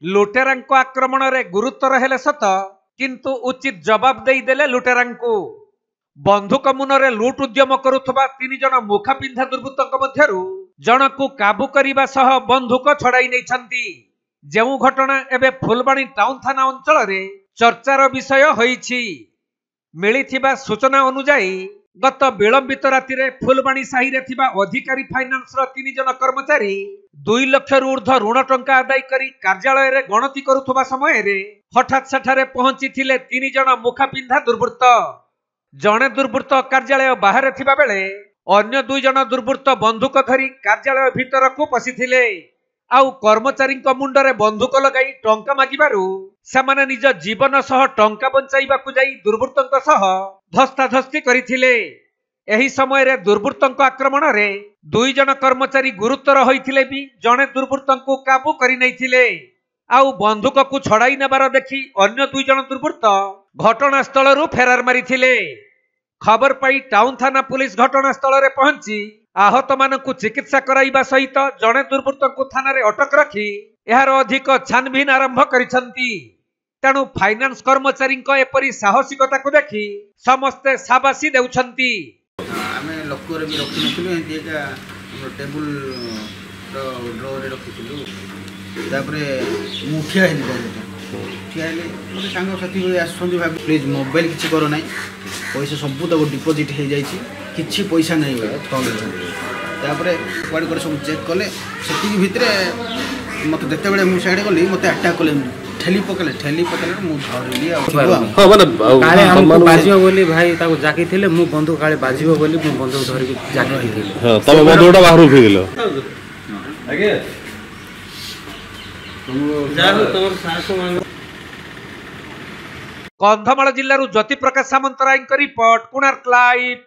लुटेरांको आक्रमण रे गुरुतर हेले सत किंतु उचित जवाब देदेले लुटेरांको। बंधुक मुनरे लुट उद्यम करुथबा 3 जन मुखा पिंधा दुर्बृत्तक मध्यरु जनकु काबू करिबा सह बंधुक छड़ाई नैछंती। जेउ घटना एबे फुलबाणी टाउन थाना अंचल रे चर्चार विषय होईछि। मिलिथिबा सूचना अनुसार गत विलंबित राति रे फुलबाणी साही रे थिबा अधिकारी फाइनान्स रो 3 जन कर्मचारी 2 लाख रु ऊर्ध्व ऋण टंका आदाय करी कार्यालय रे गणति करुथबा समय रे हठात सेठारे पहुंची थिले 3 जन मुखा पिंधा दुर्बृत्त। जणे दुर्बृत्त कार्यालय बाहर थिबा बेले अन्य 2 जन दुर्बृत्त बंदूक धरी कार्यालय भीतर को पसिथिले। आउ कर्मचारी मुंडरे बंदूक लगाई टंका मागिबारु सेमाने निज जीवन सह टंका बंचाइबाकु जाई दुर्बृत्तंक सह धस्ताधस्ती करिथिले। एही समय रे दुर्बृत्तंक आक्रमण रे 2 जन कर्मचारी गुरुतर होइथिले भी जणे दुर्बृत्तंकु काबू करि नैथिले। आउ बंदूक को छड़ाई नेबार देखि अन्य 2 जन दुर्बृत्त घटनास्थल रु फेरार मारिथिले। खबर पाई टाउन थाना पुलिस घटनास्थल रे पहुंची आहत मानकु चिकित्सा कराइबा सहित जणे दुर्बृत्तंकु थाना रे अटक रखी एहार अधिक छानबीन आरंभ करिसंती। तेणु फाइनान्स कर्मचारी एपरी साहसिकता को देखि समस्ते शाबाशी देउछंती। आमे लक्कोरे भी रखि नथिलु एंती एका टेबल रो ड्रॉवर रे रखिथिलु। तापरे मुखिया हेली ठियाले मोर सांग साथी आसछंती भाई प्लीज मोबाइल किछि करो नाही पैसा सब तक डिपोजिट हो जाइछि किछि पैसा नहीं होय तापरे क्वाड कर सब चेक कले सेति भितरे मते देखते बेले मु साइड गली मते अटैक कले ठेली पकले मु धरली हां माने काले हम बाजियो बोली भाई ताको जाकी थिले मु बंदूक काले बाजियो बोली मु बंदूक धरि के जाकी थिले हां तमे बंदूकटा बाहर उठि गेलो आगे तुम जाहो तोर सासु मान। Kandhamal जिल्लारू Jyoti Prakash Samantaray report Konark live.